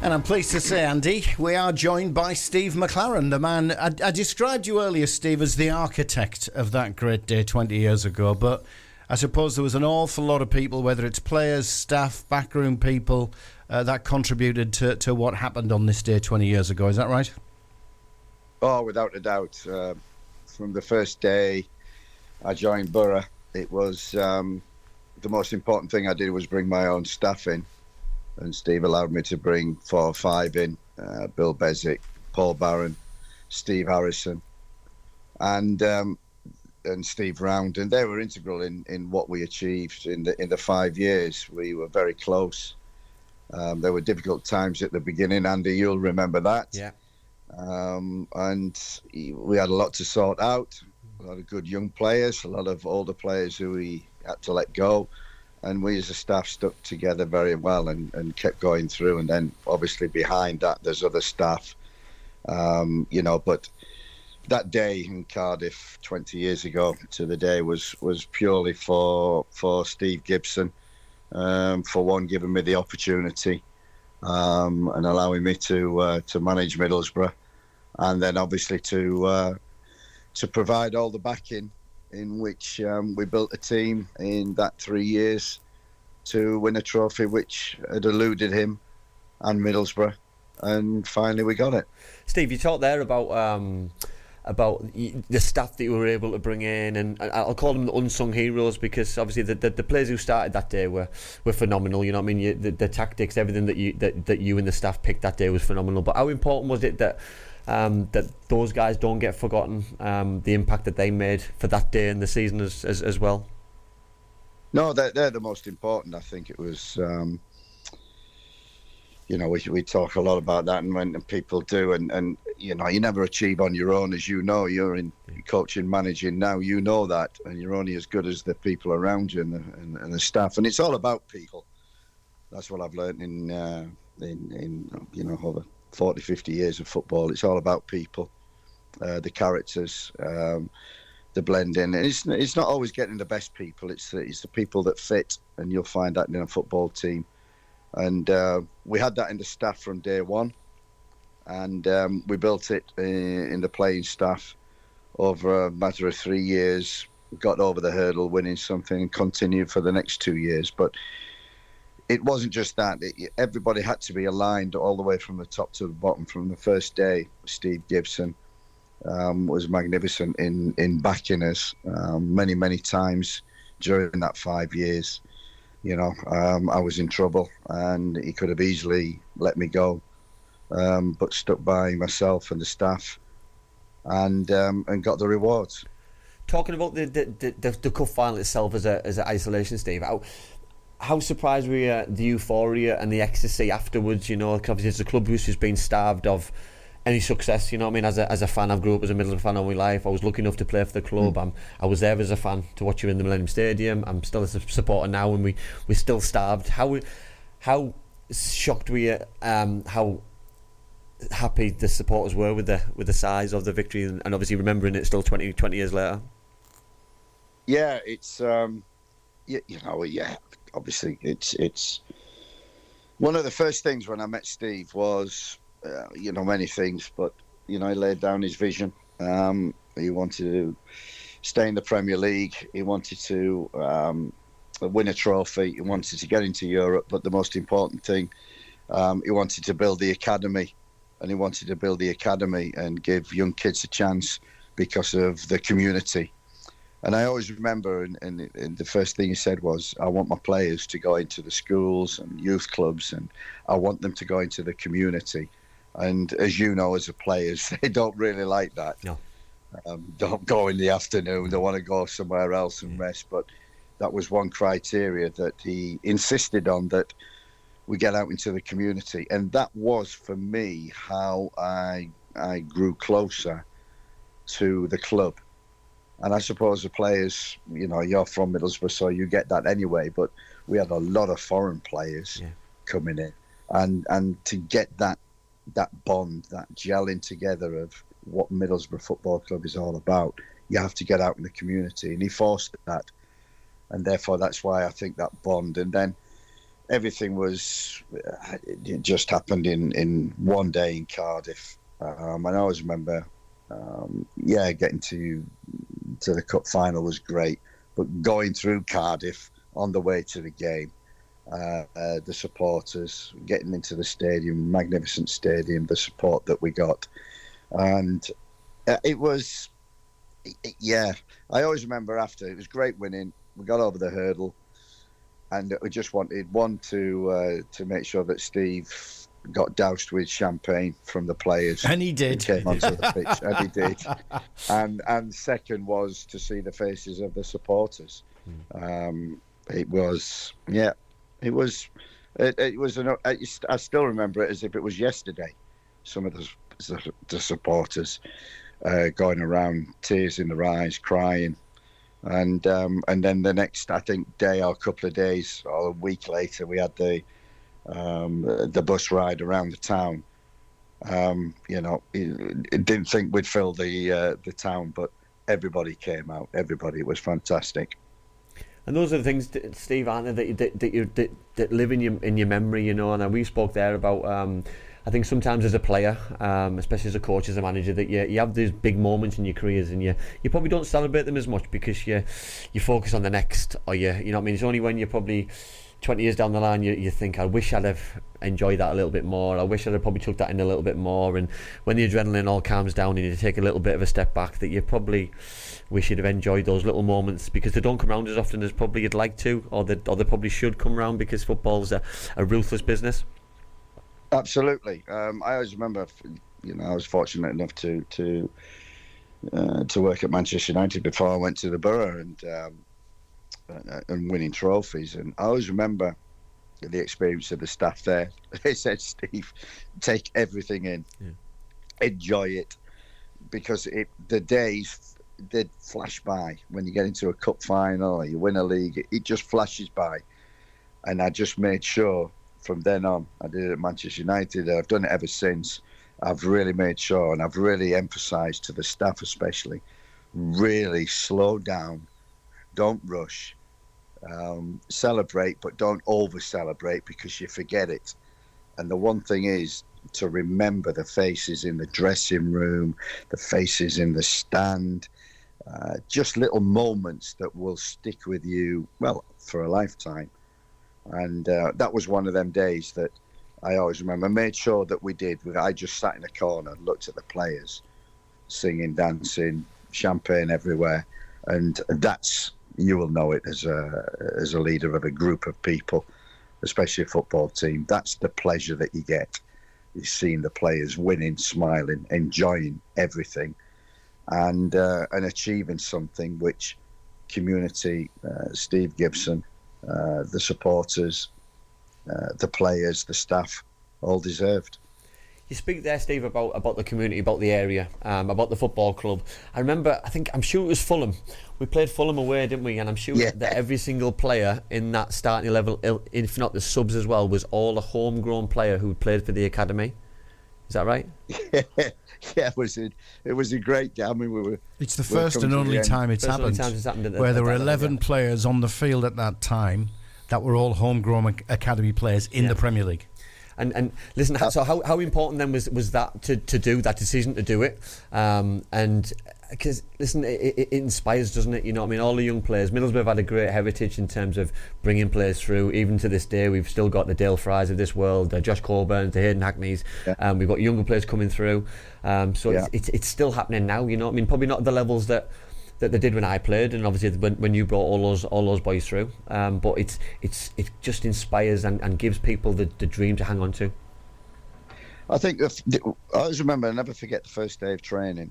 And I'm pleased to say, Andy, we are joined by Steve McClaren, the man. I described you earlier, Steve, as the architect of that great day 20 years ago, but I suppose there was an awful lot of people, whether it's players, staff, backroom people, that contributed to what happened on this day 20 years ago. Is that right? Oh, without a doubt. From the first day I joined Boro, it was the most important thing I did was bring my own staff in. And Steve allowed me to bring 4 or 5 in, Bill Beswick, Paul Barron, Steve Harrison, and Steve Round, and they were integral in what we achieved in the 5 years. We were very close. There were difficult times at the beginning, Andy, you'll remember that. Yeah. And we had a lot to sort out, a lot of good young players, a lot of older players who we had to let go. And we as a staff stuck together very well and kept going through. And then obviously behind that, there's other staff, but that day in Cardiff 20 years ago to the day was purely for Steve Gibson, for one, giving me the opportunity and allowing me to manage Middlesbrough. And then obviously to provide all the backing in which we built a team in that 3 years to win a trophy which had eluded him and Middlesbrough, and finally we got it. Steve, you talked there about the staff that you were able to bring in, and I'll call them the unsung heroes, because obviously the players who started that day were phenomenal. You know what I mean? The tactics, everything that you and the staff picked that day was phenomenal. But how important was it that those guys don't get forgotten, the impact that they made for that day and the season as well? No, they're the most important. I think it was, we talk a lot about that, and when people do, and you never achieve on your own, as you know. You're in coaching, managing now, you know that, and you're only as good as the people around you and the staff, and it's all about people. That's what I've learned in over 40, 50 years of football. It's all about people, the characters, the blending. And it's not always getting the best people. It's the people that fit, and you'll find that in a football team. And we had that in the staff from day one, and we built it in the playing staff over a matter of 3 years. Got over the hurdle, winning something, and continued for the next 2 years. But it wasn't just that. Everybody had to be aligned all the way from the top to the bottom. From the first day, Steve Gibson was magnificent in backing us many, many times during that 5 years. I was in trouble, and he could have easily let me go, but stuck by myself and the staff, and got the rewards. Talking about the cup final itself as an isolation, Steve, how surprised were you at the euphoria and the ecstasy afterwards? Obviously it's a club who's just been starved of any success. You know what I mean? As a fan, I've grew up as a Middlesbrough fan all my life. I was lucky enough to play for the club. I was there as a fan to watch you in the Millennium Stadium. I'm still a supporter now, and we're still starved. How shocked were you? How happy the supporters were with the size of the victory, and obviously remembering it still 20 years later. Yeah, it's obviously it's one of the first things when I met Steve was many things, but he laid down his vision. He wanted to stay in the Premier League, he wanted to win a trophy, he wanted to get into Europe, but the most important thing, he wanted to build the academy, and he wanted to build the academy and give young kids a chance because of the community. And I always remember, and the first thing he said was, I want my players to go into the schools and youth clubs, and I want them to go into the community. And as you know, as a players, they don't really like that. No. Don't go in the afternoon, they want to go somewhere else and rest. But that was one criteria that he insisted on, that we get out into the community. And that was, for me, how I grew closer to the club. And I suppose the players, you're from Middlesbrough, so you get that anyway. But we had a lot of foreign players coming in, and to get that bond, that gelling together of what Middlesbrough Football Club is all about, you have to get out in the community, and he forced that, and therefore that's why I think that bond. And then everything was it just happened in one day in Cardiff. And I always remember, getting to the cup final was great, but going through Cardiff on the way to the game, the supporters getting into the stadium, magnificent stadium, the support that we got, and it was, I always remember after it was great winning. We got over the hurdle, and we just wanted to make sure that Steve got doused with champagne from the players, and he did. He came onto the pitch, and he did. And second was to see the faces of the supporters. It was. I still remember it as if it was yesterday. Some of the supporters going around, tears in their eyes, crying. And then the next, I think, day or a couple of days or a week later, we had the bus ride around the town. Didn't think we'd fill the town, but everybody came out. Everybody, it was fantastic. And those are the things, Steve, aren't they, that live in your memory, And we spoke there about. I think sometimes as a player, especially as a coach, as a manager, that you have these big moments in your careers, and you probably don't celebrate them as much because you focus on the next, or you know what I mean. It's only when you're probably 20 years down the line you think, I wish I'd have enjoyed that a little bit more. I wish I'd have probably took that in a little bit more. And when the adrenaline all calms down and you take a little bit of a step back, that you probably wish you'd have enjoyed those little moments because they don't come around as often as probably you'd like to, or they probably should come around because football's a ruthless business. Absolutely. I always remember, I was fortunate enough to work at Manchester United before I went to the Boro and winning trophies. And I always remember the experience of the staff there. They said, Steve, take everything in, enjoy it, because the days did flash by. When you get into a cup final or you win a league, it just flashes by. And I just made sure. From then on, I did it at Manchester United. I've done it ever since. I've really made sure, and I've really emphasised to the staff especially, really slow down, don't rush, celebrate, but don't over-celebrate because you forget it. And the one thing is to remember the faces in the dressing room, the faces in the stand, just little moments that will stick with you, well, for a lifetime. And that was one of them days that I always remember. I made sure that we did. I just sat in a corner, looked at the players, singing, dancing, champagne everywhere, and that's, you will know it as a leader of a group of people, especially a football team. That's the pleasure that you get, is seeing the players winning, smiling, enjoying everything, and achieving something which community, Steve Gibson, the supporters, the players, the staff, all deserved. You speak there, Steve, about the community, about the area, about the football club. I'm sure it was Fulham. We played Fulham away, didn't we? And I'm sure that every single player in that starting level, if not the subs as well, was all a homegrown player who played for the academy. Is that right? Yeah, it was a great game. I mean, it's the first and only time it's happened where there were 11 players on the field at that time that were all homegrown academy players in the Premier League. And listen, so how important then was that to do that decision to do it? And because listen, it inspires, doesn't it? You know what I mean? All the young players. Middlesbrough have had a great heritage in terms of bringing players through. Even to this day, we've still got the Dale Fries of this world, Josh Coburn, the Hayden Hackneys. We've got younger players coming through. It's still happening now. You know what I mean? Probably not at the levels that they did when I played, and obviously when you brought all those boys through. But it just inspires and gives people the dream to hang on to. I think I always remember. I never forget the first day of training.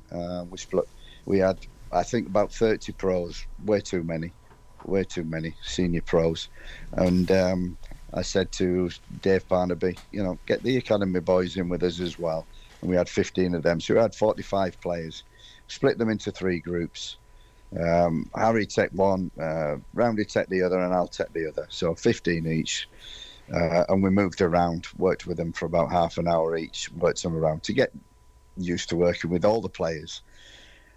We had, I think, about 30 pros. Way too many senior pros. And I said to Dave Barnaby, get the academy boys in with us as well. And we had 15 of them, so we had 45 players. Split them into 3 groups. Harry take one, Roundy take the other, and I'll take the other. So 15 each. And we moved around, worked with them for about half an hour each, worked them around to get used to working with all the players.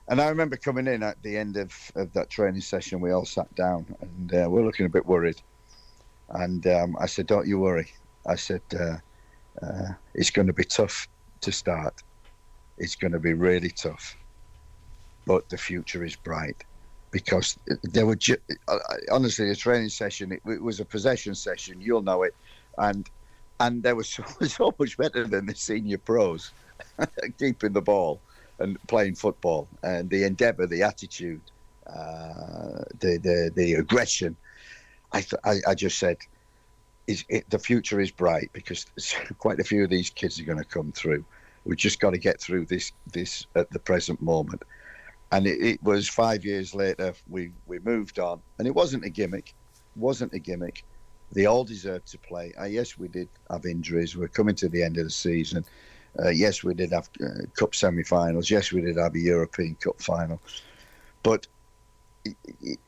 And I remember coming in at the end of that training session, we all sat down and we're looking a bit worried. And I said, don't you worry. I said, it's going to be tough to start. It's going to be really tough. But the future is bright. Because there were, honestly, a training session, it was a possession session, you'll know it. And they were so much better than the senior pros, keeping the ball and playing football. And the endeavour, the attitude, the aggression. I just said, the future is bright, because quite a few of these kids are going to come through. We've just got to get through this at the present moment. And it was 5 years later, we moved on. And it wasn't a gimmick. They all deserved to play. Yes, we did have injuries. We're coming to the end of the season. Yes, we did have cup semi-finals. Yes, we did have a European Cup final. But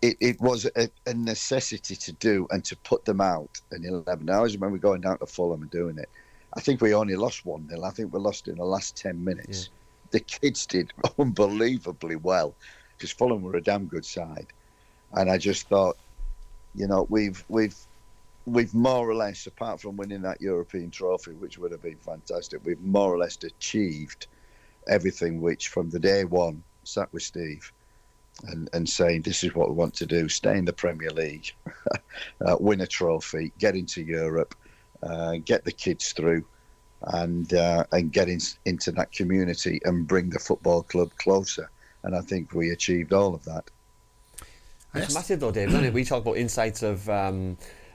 it was a necessity to do and to put them out in 11 hours. I remember going down to Fulham and doing it. I think we only lost 1-0. I think we lost in the last 10 minutes. Yeah. The kids did unbelievably well, because Fulham were a damn good side. And I just thought, we've more or less, apart from winning that European trophy, which would have been fantastic, we've more or less achieved everything which, from the day one, sat with Steve and saying, this is what we want to do: stay in the Premier League, win a trophy, get into Europe, get the kids through, and get into that community and bring the football club closer. And I think we achieved all of that. It's massive though, Dave, isn't it? We talk about insights of...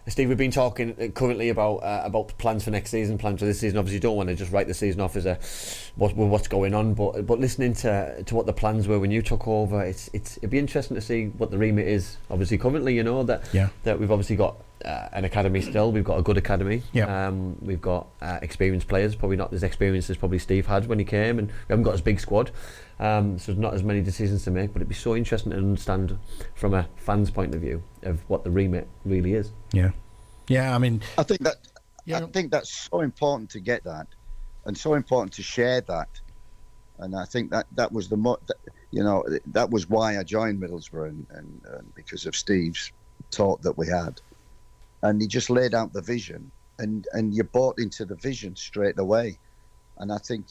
Steve, we've been talking currently about plans for next season, plans for this season. Obviously, you don't want to just write the season off as what's going on, but listening to what the plans were when you took over, it'd be interesting to see what the remit is. Obviously, currently, that we've obviously got an academy still. We've got a good academy. Yeah. We've got experienced players, probably not as experienced as probably Steve had when he came, and we haven't got as big squad. So there's not as many decisions to make, but it'd be so interesting to understand from a fan's point of view of what the remit really is. Yeah. I mean, I think that's so important to get that, and so important to share that. And I think that was that was why I joined Middlesbrough, and because of Steve's talk that we had, and he just laid out the vision, and you bought into the vision straight away. And I think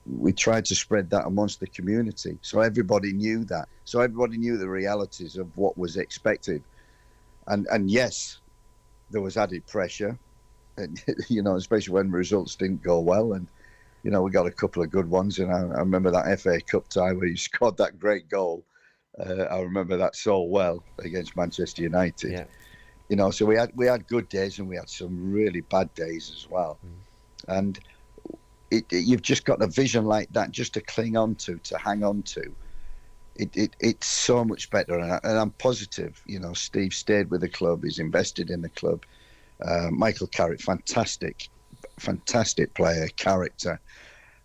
we tried to spread that amongst the community, so everybody knew that. So everybody knew the realities of what was expected. And yes, there was added pressure, and especially when results didn't go well. And we got a couple of good ones. And I remember that FA Cup tie where you scored that great goal. I remember that so well against Manchester United. Yeah. So we had good days, and we had some really bad days as well. And you've just got a vision like that just to cling on to hang on to. It's so much better, and I'm positive. Steve stayed with the club. He's invested in the club. Michael Carrick, fantastic player, character,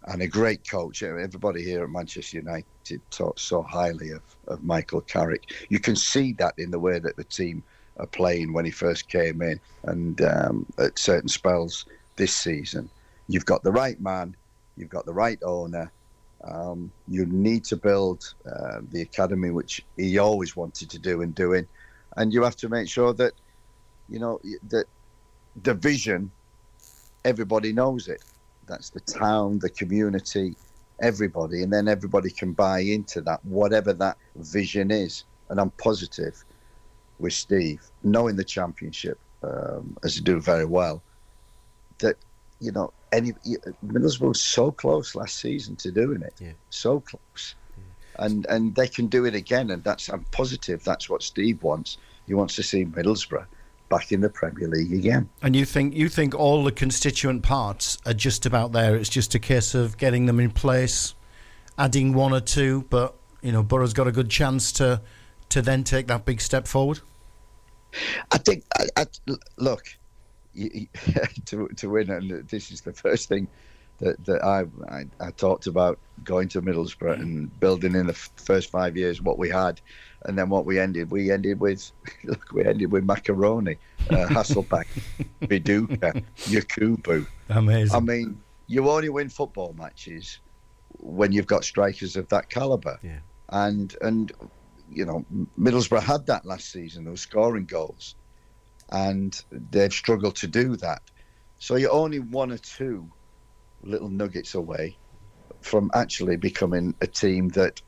and a great coach. Everybody here at Manchester United talks so highly of Michael Carrick. You can see that in the way that the team are playing when he first came in, and at certain spells this season. You've got the right man, you've got the right owner. You need to build the academy, which he always wanted to do and doing, and you have to make sure that that the vision, everybody knows it. That's the town, the community, everybody, and then everybody can buy into that, whatever that vision is. And I'm positive with Steve, knowing the Championship as he do very well, that Middlesbrough was so close last season to doing it. Yeah. So close. Yeah. And they can do it again, and I'm positive that's what Steve wants. He wants to see Middlesbrough back in the Premier League again. And you think all the constituent parts are just about there? It's just a case of getting them in place, adding one or two, but Boro's got a good chance to then take that big step forward? I think look, to win, and this is the first thing that I talked about, going to Middlesbrough and building in the first 5 years what we had, and then what we ended with Macaroni, Hasselback, Viduka, Yakubu. Amazing. I mean, you only win football matches when you've got strikers of that calibre. Yeah. And Middlesbrough had that last season. They were scoring goals. and they've struggled to do that. So you're only one or two little nuggets away from actually becoming a team that,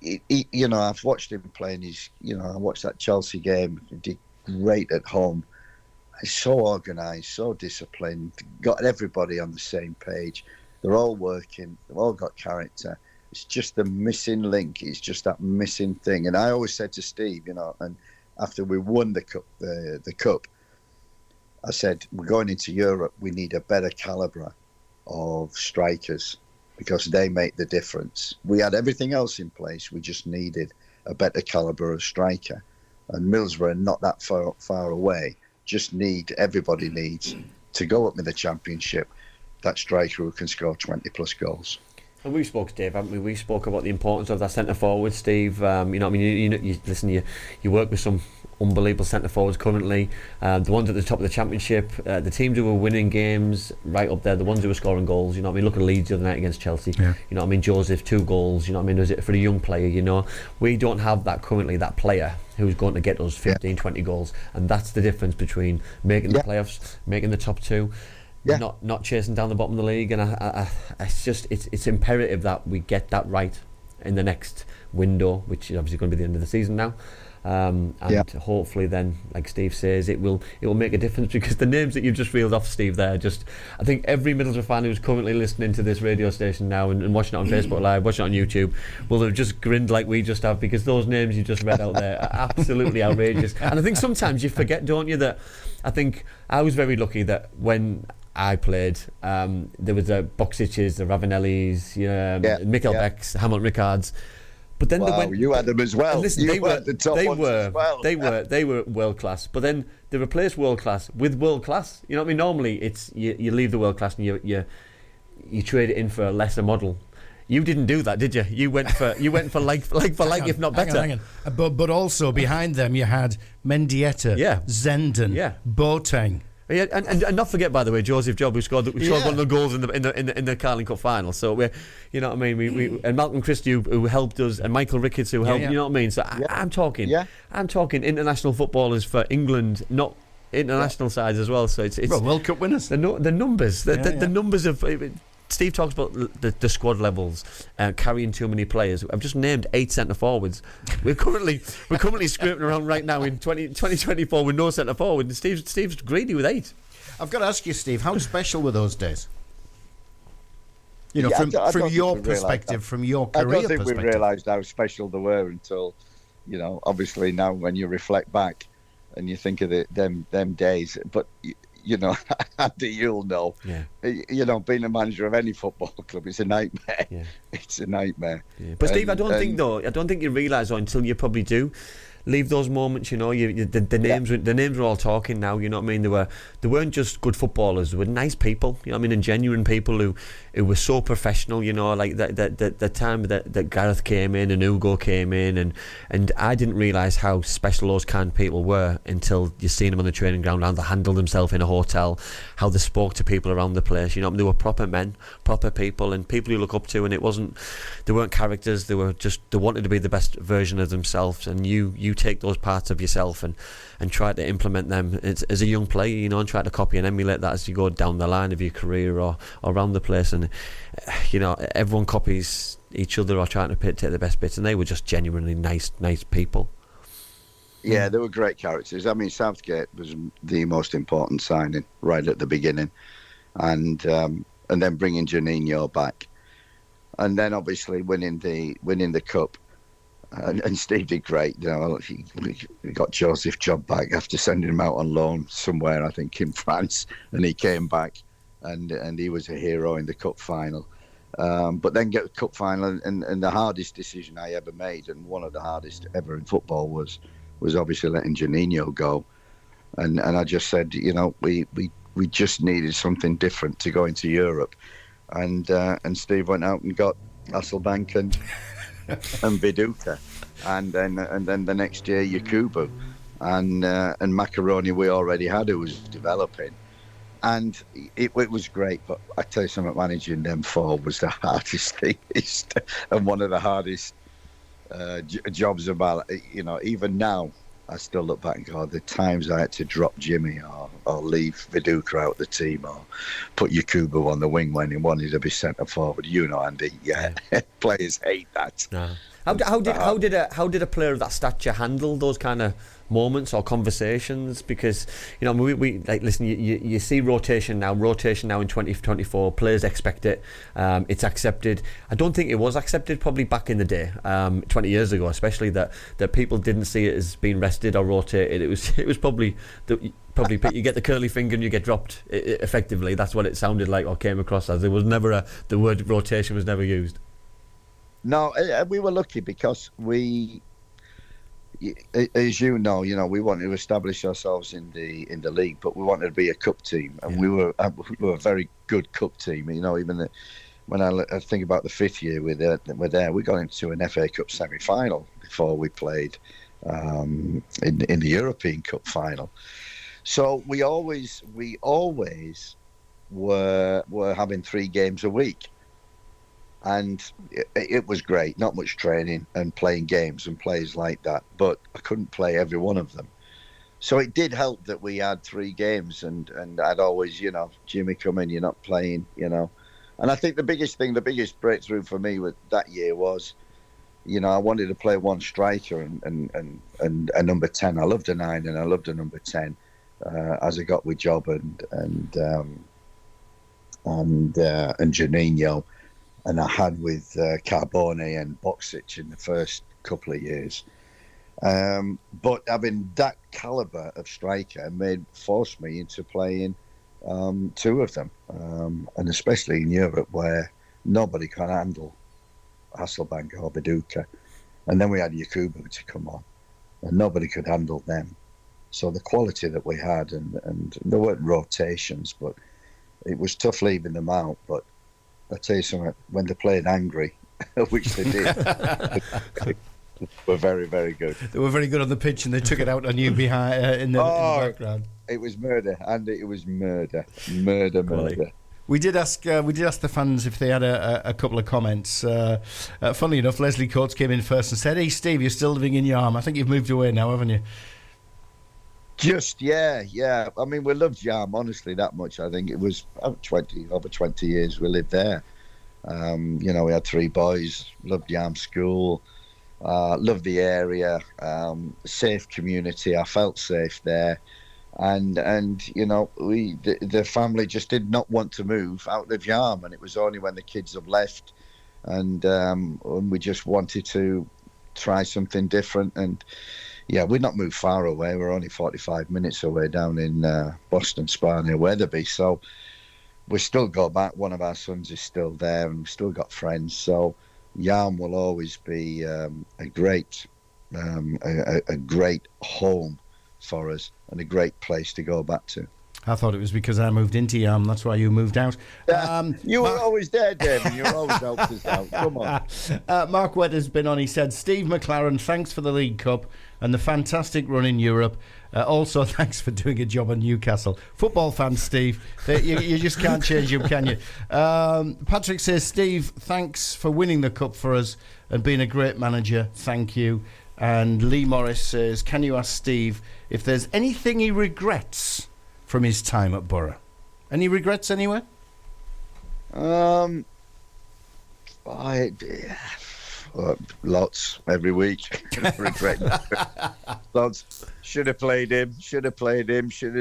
you know, I've watched him playing I watched that Chelsea game. He did great at home. He's so organised, so disciplined, got everybody on the same page. They're all working, they've all got character. It's just the missing link. It's just that missing thing. And I always said to Steve, you know, and after we won the cup, I said, we're going into Europe, we need a better calibre of strikers because they make the difference. We had everything else in place. We just needed a better calibre of striker. And Middlesbrough are not that far away. Everybody needs to go up in the Championship, that striker who can score 20 plus goals. And we spoke, Dave, haven't we? We spoke about the importance of that centre forward, Steve. You know, I mean, you listen, you work with some unbelievable centre forwards currently. The ones at the top of the Championship, the teams who were winning games right up there, the ones who were scoring goals. You know what I mean? Look at Leeds the other night against Chelsea. Yeah. You know what I mean? Joseph, 2 goals. You know what I mean? Was it for a young player? You know, we don't have that currently. That player who's going to get us 15, 20 goals, and that's the difference between making the playoffs, making the top 2. Yeah. Not chasing down the bottom of the league, and it's imperative that we get that right in the next window, which is obviously going to be the end of the season now, and hopefully then, like Steve says, it will make a difference, because the names that you've just reeled off, Steve, there, I think every Middlesbrough fan who's currently listening to this radio station now and watching it on Facebook Live, watching it on YouTube, will have just grinned like we just have, because those names you just read out there are absolutely outrageous. And I think sometimes you forget, don't you, that I think I was very lucky that when I played, there was the Boxic's, the Ravanellis, Mikkel Becks, Hamilton Rickards. But then you had them as well. Listen, they were world class. But then they replaced world class with world class. You know what I mean? Normally, it's you leave the world class and you trade it in for a lesser model. You didn't do that, did you? You went for like if not better. Hang on. But also behind them you had Mendieta, Zenden, Boateng. Yeah, and not forget, by the way, Joseph Job, who scored one of the goals in the Carling Cup final. So we, you know what I mean, we and Malcolm Christie who helped us, and Michael Ricketts who helped. You know what I mean. So I'm talking international footballers for England, not international sides as well. So it's World Cup winners. The numbers, the numbers of. Steve talks about the squad levels, carrying too many players. I've just named 8 centre forwards. We're currently scraping around right now in 2024 with no centre forward. And Steve's greedy with 8. I've got to ask you, Steve, how special were those days? You know, from your perspective, from your career perspective. I don't think we realised how special they were until, you know, obviously now when you reflect back and you think of them days. But you know, Andy, you'll know. Yeah. You know, being a manager of any football club, it's a nightmare. Yeah. It's a nightmare. Yeah. But Steve, I don't think you realise until you probably do leave those moments. You know, the names are all talking now. You know what I mean? They weren't just good footballers. They were nice people. You know what I mean? And genuine people who were so professional. You know, like the time that Gareth came in and Hugo came in, and I didn't realise how special those kind of people were until you seen them on the training ground, how they handled themselves in a hotel, how they spoke to people around the place. You know, they were proper men, proper people, and people you look up to. And they weren't characters. They wanted to be the best version of themselves. And you take those parts of yourself and try to implement them as a young player, you know, and try to copy and emulate that as you go down the line of your career or around the place. And you know, everyone copies each other or trying to take the best bits, and they were just genuinely nice people. Yeah, they were great characters. I mean, Southgate was the most important signing right at the beginning, and then bringing Juninho back, and then obviously winning the cup. And Steve did great. You know, he got Joseph Job back after sending him out on loan somewhere, I think in France, and he came back, and he was a hero in the cup final. But then get the cup final, and the hardest decision I ever made, and one of the hardest ever in football, was obviously letting Juninho go. And I just said, you know, we just needed something different to go into Europe, and Steve went out and got Hasselbank and Viduka, and then the next year Yakubu, and Macaroni we already had, who was developing, and it was great. But I tell you something, managing them 4 was the hardest thing, and one of the hardest jobs about, you know, even now I still look back and go, the times I had to drop Jimmy or leave Viduka out the team or put Yakubu on the wing when he wanted to be centre forward. You know, Andy, players hate that. How did a player of that stature handle those kind of moments or conversations? Because we like, listen, you see rotation now in 2024, players expect it, it's accepted. I don't think it was accepted probably back in the day, 20 years ago especially, that people didn't see it as being rested or rotated. It was probably you get the curly finger and you get dropped. Effectively, that's what it sounded like or came across as. There was never the word rotation was never used. No, we were lucky because we, as you know, we wanted to establish ourselves in the league, but we wanted to be a cup team, and we were a very good cup team. Even when I think about the 5th year we got into an FA Cup semi-final before we played in the European Cup final. So we always were having 3 games a week. And it was great, not much training and playing games and plays like that, but I couldn't play every one of them. So it did help that we had 3 games and I'd always, Jimmy, come in, you're not playing, And I think the biggest breakthrough for me with that year was, I wanted to play one striker and a number 10. I loved a 9 and I loved a number 10 as I got with Job and Janino. And I had with Carbone and Boxic in the first couple of years. But having that calibre of striker forced me into playing 2 of them. And especially in Europe where nobody can handle Hasselbank or Viduka. And then we had Yakubu to come on. And nobody could handle them. So the quality that we had, and there weren't rotations, but it was tough leaving them out. But I'll tell you something, when they played angry, which they did, they were very, very good. They were very good on the pitch and they took it out on you behind in the background. It was murder, and it was murder. Murder. We did ask the fans if they had a couple of comments. Funnily enough, Leslie Coates came in first and said, "Hey Steve, you're still living in Yarm. I think you've moved away now, haven't you?" Just yeah. I mean, we loved Yarm, honestly, that much. I think it was over 20 years we lived there. We had 3 boys, loved Yarm School, loved the area, safe community. I felt safe there, and the family just did not want to move out of Yarm, and it was only when the kids have left, and we just wanted to try something different. And yeah, we'd not moved far away. We're only 45 minutes away down in Boston Spa near Wetherby. So we still go back. One of our sons is still there, and we've still got friends. So Yarm will always be a great home for us and a great place to go back to. I thought it was because I moved into Yarm. That's why you moved out. You were always there, Damon. You were always helped us out. Come on. Mark Wedder's been on. He said, "Steve McClaren, thanks for the League Cup and the fantastic run in Europe. Also, thanks for doing a job on Newcastle." Football fans, Steve. You just can't change them, can you? Patrick says, "Steve, thanks for winning the Cup for us and being a great manager. Thank you." And Lee Morris says, "Can you ask Steve if there's anything he regrets from his time at Boro? Any regrets anywhere?" Lots every week. Regret. Lots. Should have played him. Should have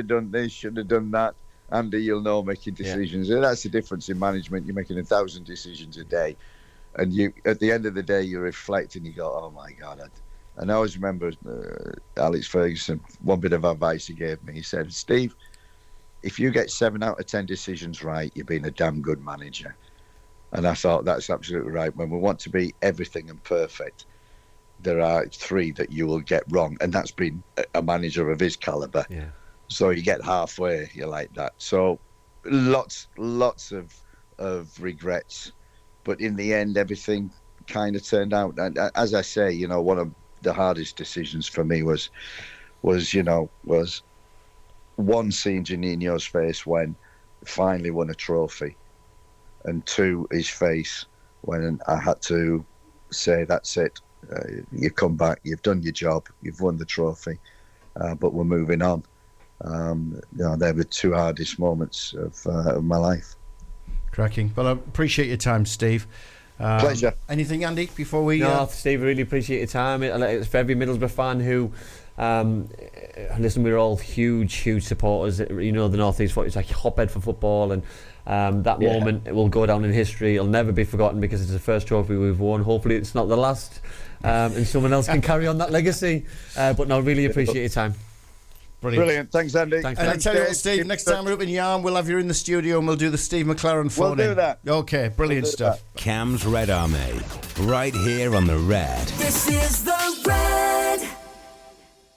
done this. Should have done that. Andy, you'll know, making decisions. Yeah. That's the difference in management. You're making 1,000 decisions a day, and you, at the end of the day, you reflect and you go, "Oh my God." And I always remember Alex Ferguson. One bit of advice he gave me. He said, "Steve, if you get 7 out of 10 decisions right, you've been a damn good manager." And I thought that's absolutely right. When we want to be everything and perfect, there are 3 that you will get wrong, and that's been a manager of his calibre. Yeah. So you get halfway, you're like that. So lots of regrets, but in the end, everything kind of turned out. And as I say, one of the hardest decisions for me was one, seeing Janino's face when finally won a trophy, and 2, his face when I had to say, "That's it, you come back, you've done your job, you've won the trophy, but we're moving on. They were 2 hardest moments of my life. Cracking. Well, I appreciate your time, Steve. Pleasure. Anything, Andy, before we... No, Steve, I really appreciate your time. It's for every Middlesbrough fan who... listen, we're all huge supporters. You know, the North East is like a hotbed for football, and that moment, it will go down in history. It'll never be forgotten because it's the first trophy we've won. Hopefully it's not the last, and someone else can carry on that legacy. But no, really appreciate your time. Brilliant. Thanks, Andy. Thanks, and I tell you what, Steve, next time we're up in Yarm, we'll have you in the studio and we'll do the Steve McClaren phone. We'll do that. Okay, brilliant stuff. Cam's Red Army, right here on the Red. This is the